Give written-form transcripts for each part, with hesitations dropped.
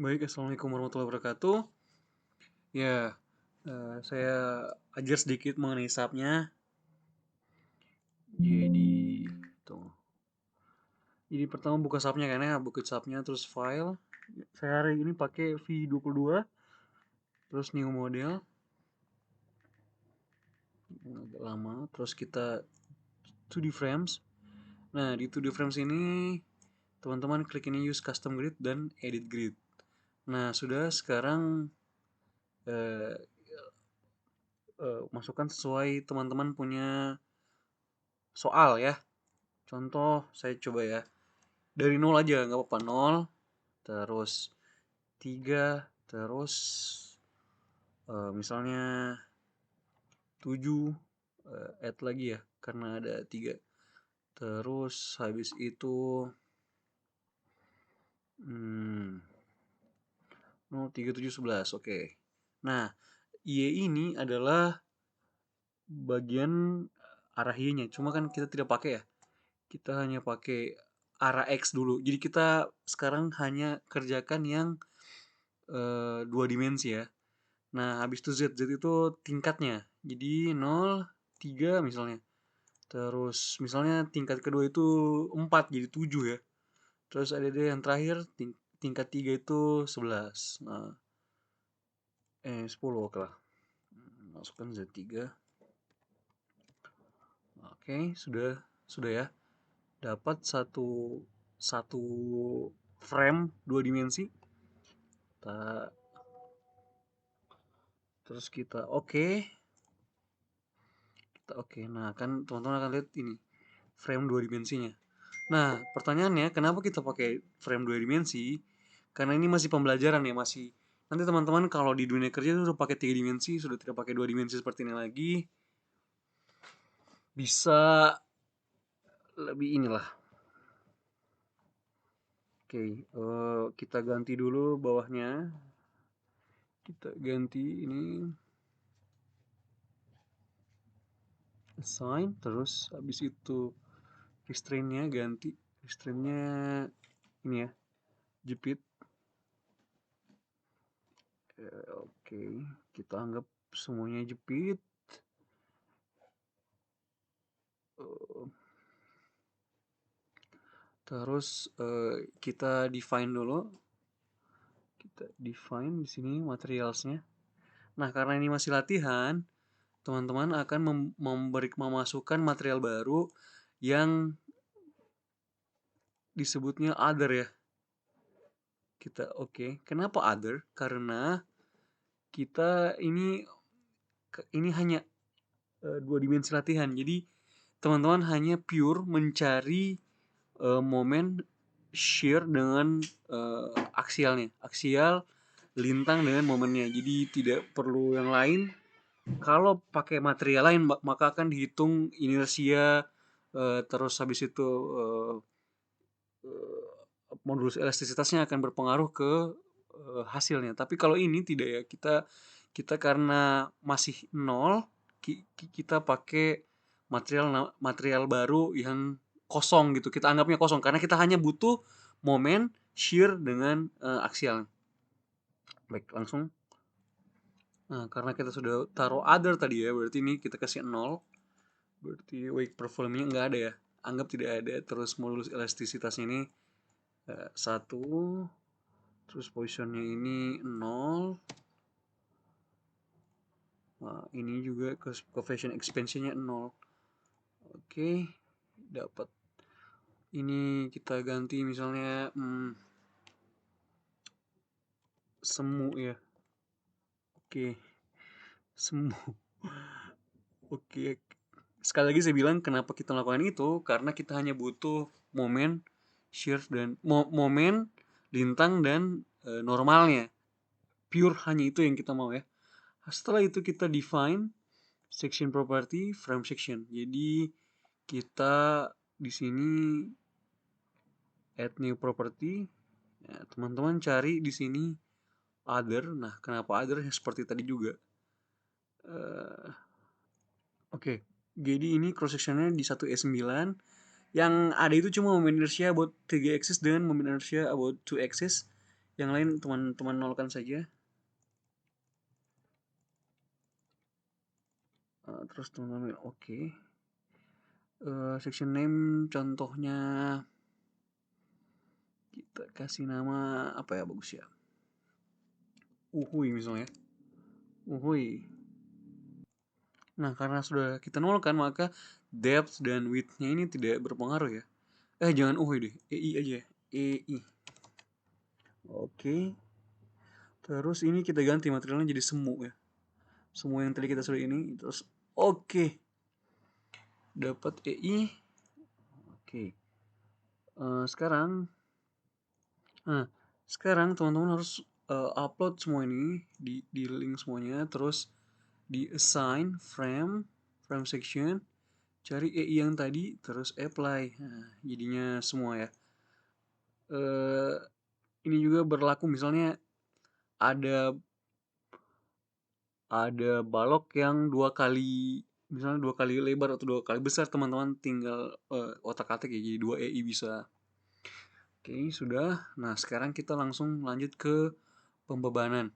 Baik, assalamualaikum warahmatullahi wabarakatuh. Ya, saya ajar sedikit mengenai subnya. Jadi, tuh. Jadi pertama buka subnya kan ya, buka subnya terus file. Saya hari ini pakai V22, terus new model, agak lama. Terus kita 2D frames. Nah, di 2D frames ini teman-teman klik ini use custom grid dan edit grid. Nah, sudah sekarang eh, masukkan sesuai teman-teman punya soal ya. Contoh saya coba ya. Dari nol aja nggak apa-apa, nol, terus 3, terus misalnya 7, add lagi ya karena ada 3, terus habis itu 0, 3, 7, 11. Oke. Nah, Y ini adalah bagian arah Y-nya, cuma kan kita tidak pakai ya, kita hanya pakai arah X dulu. Jadi kita sekarang hanya kerjakan yang dua dimensi ya. Nah, habis itu Z itu tingkatnya. Jadi 0, 3 misalnya. Terus misalnya tingkat kedua itu 4 jadi 7 ya. Terus ada deh yang terakhir tingkat 3 itu 11. Nah, 10 oke lah. Masukkan Z3. Oke, sudah ya. Dapat satu frame dua dimensi. Terus kita oke. Oke, nah kan teman-teman akan lihat ini frame dua dimensinya. Nah, pertanyaannya kenapa kita pakai frame dua dimensi? Karena ini masih pembelajaran ya, masih nanti teman-teman kalau di dunia kerja itu sudah pakai tiga dimensi, sudah tidak pakai dua dimensi seperti ini lagi, bisa lebih inilah. Oke, kita ganti dulu bawahnya. Kita ganti ini assign, terus habis itu restrainnya ganti, restrainnya ini ya, jepit. Oke, kita anggap semuanya jepit. Eh, Terus kita define dulu. Kita define di sini materialsnya. Nah, karena ini masih latihan, teman-teman akan memasukkan material baru yang disebutnya other ya. Kita oke. Kenapa other? Karena kita ini hanya dua dimensi latihan. Jadi teman-teman hanya pure mencari momen shear dengan aksialnya, aksial lintang dengan momennya. Jadi tidak perlu yang lain. Kalau pakai material lain maka akan dihitung inersia, terus habis itu modulus elastisitasnya akan berpengaruh ke hasilnya. Tapi kalau ini tidak ya, kita karena masih nol, kita pakai material baru yang kosong gitu. Kita anggapnya kosong karena kita hanya butuh momen shear dengan aksial. Baik, langsung. Nah, karena kita sudah taruh other tadi ya, berarti ini kita kasih 0. Berarti wake performnya nggak ada ya. Anggap tidak ada. Terus modulus elastisitasnya ini 1. Terus positionnya ini 0. Nah, ini juga coefficient expansionnya 0. Oke, dapat. Ini kita ganti misalnya semu ya. Oke, semu. Oke. Sekali lagi saya bilang kenapa kita melakukan itu, karena kita hanya butuh momen shear dan momen lintang dan normalnya. Pure hanya itu yang kita mau ya. Setelah itu kita define section property frame section. Jadi kita di sini add new property. Ya, teman-teman cari di sini other. Nah, kenapa other? Ya, seperti tadi juga. Oke, jadi ini cross sectionnya di 1E9. Yang ada itu cuma momen inertia about 3 axis dengan momen inertia about 2 axis. Yang lain teman-teman nolkan saja. Terus teman-teman oke. Section name contohnya kita kasih nama apa ya bagus ya? Uhui misalnya. Uhui. Nah, karena sudah kita nolkan maka depth dan width-nya ini tidak berpengaruh ya. Jangan uhui deh, EI aja. EI. Oke. Terus ini kita ganti materialnya jadi semu ya. Semu yang tadi kita sudah ini terus oke. Dapat EI. Oke. Sekarang sekarang teman-teman harus upload semua ini di link semuanya, terus di assign frame section, cari EI yang tadi, terus apply. Nah, jadinya semua ya. Ini juga berlaku misalnya ada balok yang misalnya 2 kali lebar atau 2 kali besar, teman-teman tinggal otak-atik ya, jadi 2 EI bisa. Oke, sudah. Nah, sekarang kita langsung lanjut ke pembebanan.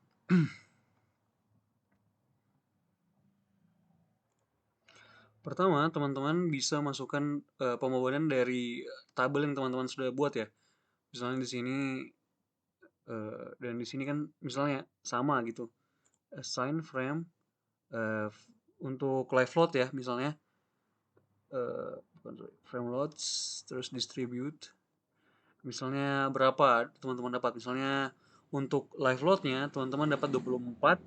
Pertama, teman-teman bisa masukkan pembebanan dari tabel yang teman-teman sudah buat ya. Misalnya di sini dan di sini kan misalnya sama gitu. Assign frame untuk live load ya misalnya. Frame loads, terus distribute. Misalnya berapa teman-teman dapat? Misalnya untuk live loadnya teman-teman dapat 24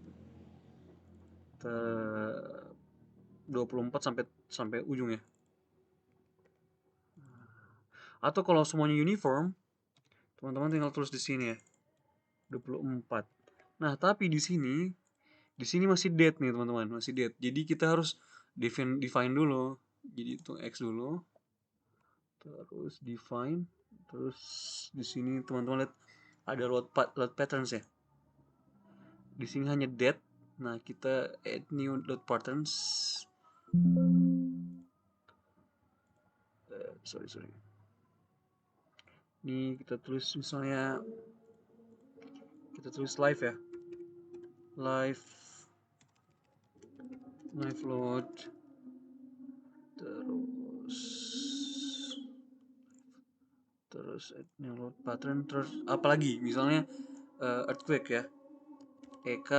sampai ujung ya. Atau kalau semuanya uniform, teman-teman tinggal tulis di sini ya. 24. Nah, tapi di sini masih date nih, teman-teman, masih date. Jadi kita harus define dulu. Jadi itu X dulu. Terus define, terus di sini teman-teman lihat ada load patterns ya. Di sini hanya date. Nah, kita add new load patterns. Sorry. Ini kita tulis misalnya live ya. Live load, terus new load pattern, terus apalagi misalnya earthquake ya, EK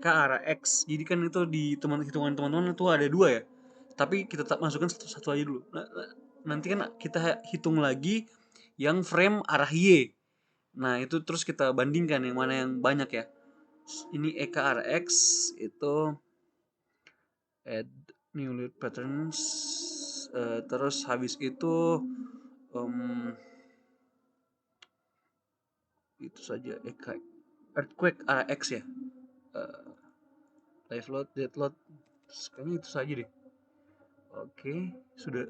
arah X. Jadi kan itu di hitungan teman-teman itu ada 2 ya, tapi kita tetap masukkan satu aja dulu. Nanti kan kita hitung lagi yang frame arah Y. Nah, itu terus kita bandingkan yang mana yang banyak ya. Ini EK arah X itu add new load patterns, terus habis itu itu saja EK earthquake arah X ya. Live load, dead load, kayaknya itu saja deh. Oke, sudah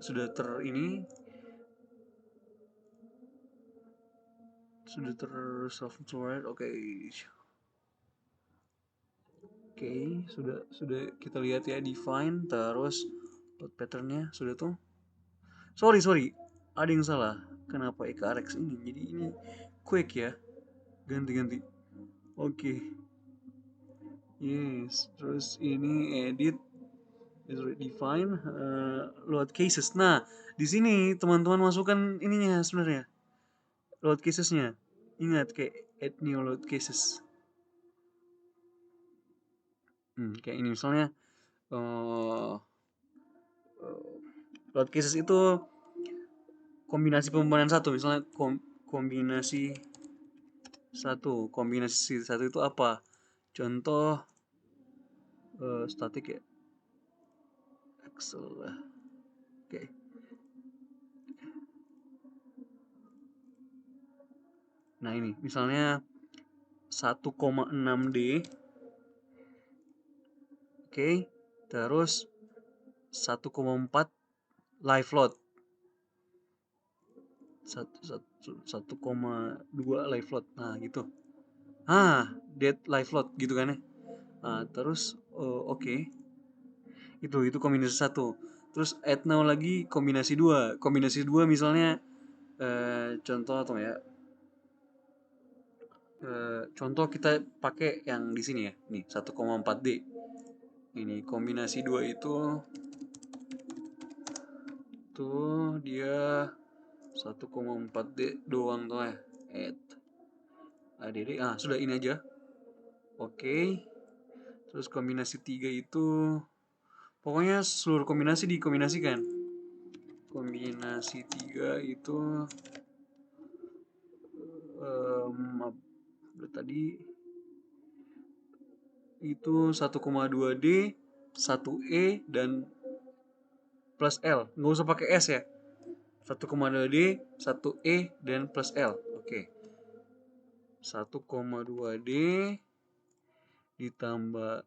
self forward. Oke, sudah kita lihat ya, define, terus load patternnya sudah tuh. Sorry, ada yang salah. Kenapa EKRX ini? Jadi ini quick ya. Ganti. Oke. Yes, terus ini edit, define, load cases. Nah, di sini teman-teman masukkan ininya sebenarnya. Load casesnya. Ingat kayak add new load cases. Kayak ini misalnya load cases itu kombinasi pembebanan satu, misalnya kombinasi satu itu apa? Contoh statik ya, Excel lah. Oke. Nah, ini misalnya 1,6D. Oke. Terus 1,4 live load. 1,2 live load. Nah, gitu. Dead live load gitu kan ya. Nah, terus oke. Itu kombinasi 1. Terus add now lagi kombinasi 2. Kombinasi 2 misalnya Contoh atau ya, contoh kita pakai yang di sini ya, nih 1,4D. Ini kombinasi dua tuh dia 1,4D doang tuh ya. ADD, sudah ini aja. Oke. Terus kombinasi 3 itu pokoknya seluruh kombinasi dikombinasikan. Kombinasi 3 itu tadi itu 1,2D, 1E dan plus L. Nggak usah pakai S ya. 1,2D, 1E dan plus L. Oke. 1,2D ditambah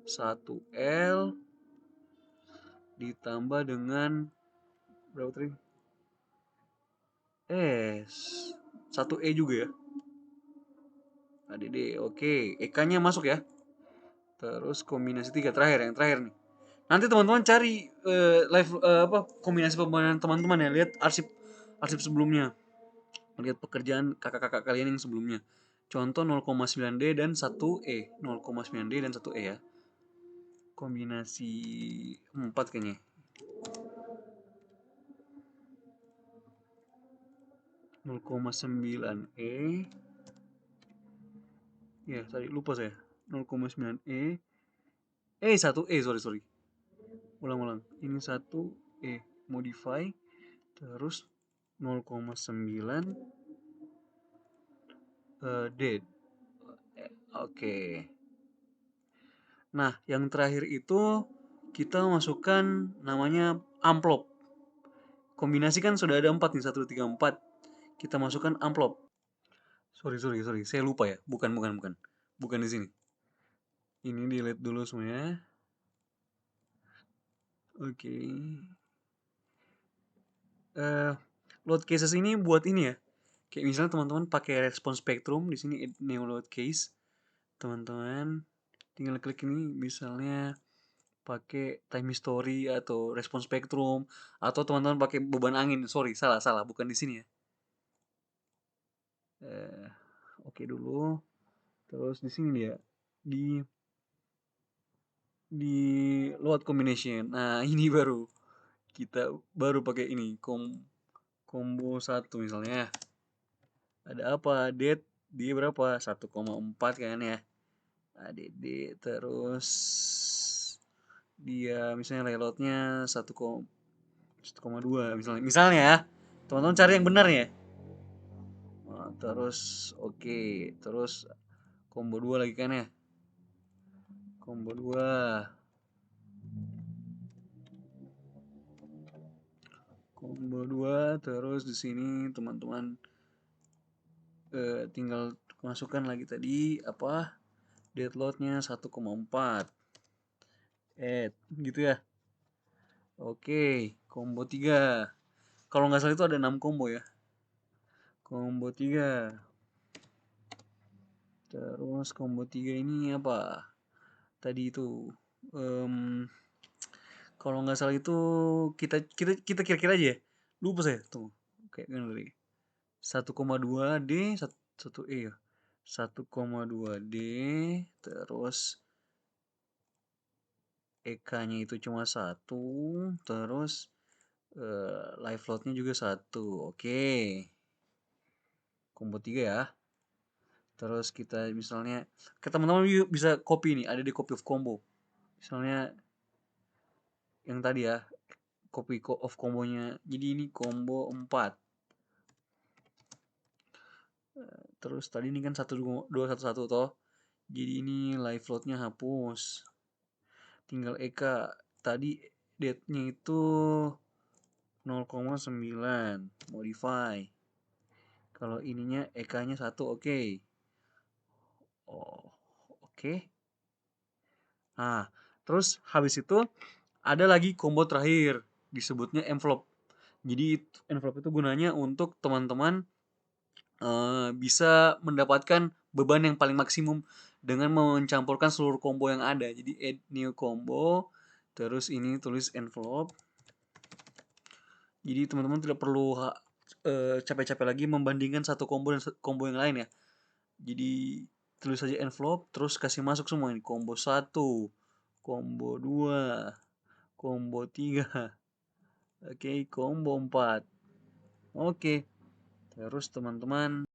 1L ditambah dengan berapa tadi? 1E juga ya. ADD. Oke, EK-nya masuk ya. Terus kombinasi 3 terakhir, yang terakhir nih. Nanti teman-teman cari live kombinasi pembayaran teman-teman ya, lihat arsip arsip sebelumnya. Lihat pekerjaan kakak-kakak kalian yang sebelumnya. Contoh 0,9D dan 1E. 0,9D dan 1E ya. Kombinasi 4 kayaknya. 0,9E. Ya, tadi lupa saya. 0,9E. 1E, sorry. Ulang. Ini 1E modify terus 0,9 dead. Oke. Nah, yang terakhir itu kita masukkan namanya amplop. Kombinasi kan sudah ada 4 nih, 1, 3, 4. Kita masukkan amplop. Sorry. Saya lupa ya. Bukan. Bukan di sini. Ini delete dulu semuanya. Oke. Load cases ini buat ini ya. Kayak misalnya teman-teman pakai response spectrum, di sini new load case. Teman-teman tinggal klik ini, misalnya pakai time history atau response spectrum, atau teman-teman pakai beban angin. Sorry, salah, bukan di sini ya. Oke dulu. Terus di sini dia di load combination. Nah, ini kita baru pakai ini combo 1 misalnya. Ada apa? Date dia berapa? 1,4 kan ya. ADD terus dia misalnya reloadnya 1,2 misalnya ya. Teman-teman cari yang benar ya. Nah, terus oke. Terus combo 2 lagi kan ya. Combo 2 terus di sini teman-teman tinggal masukkan lagi tadi apa? Dead loadnya 1,4. Gitu ya. Oke, combo 3. Kalau nggak salah itu ada 6 combo ya. Combo 3. Terus combo 3 ini apa? Tadi itu kalau nggak salah itu kita kira-kira aja ya. Lupa saya tuh. Kayak gini tadi. 1,2D 1E ya. 1,2D terus EK-nya itu cuma 1, terus live load-nya juga 1. Oke. Combo 3 ya. Terus kita misalnya teman-teman bisa copy nih, ada di copy of combo. Misalnya yang tadi ya, copy of combonya. Jadi ini combo 4. Terus tadi ini kan 1211 toh. Jadi ini live load-nya hapus. Tinggal EK. Tadi date-nya itu 0,9 modify. Kalau ininya EK-nya 1, oke. Oh, oke. Nah, terus habis itu ada lagi combo terakhir, disebutnya envelope. Jadi envelope itu gunanya untuk teman-teman bisa mendapatkan beban yang paling maksimum dengan mencampurkan seluruh combo yang ada. Jadi add new combo, terus ini tulis envelope. Jadi teman-teman tidak perlu capek-capek lagi membandingkan satu combo dan combo yang lain ya. Jadi tulis saja envelope terus kasih masuk semua ini combo 1, combo 2, combo 3, oke, combo 4. Oke. Terus teman-teman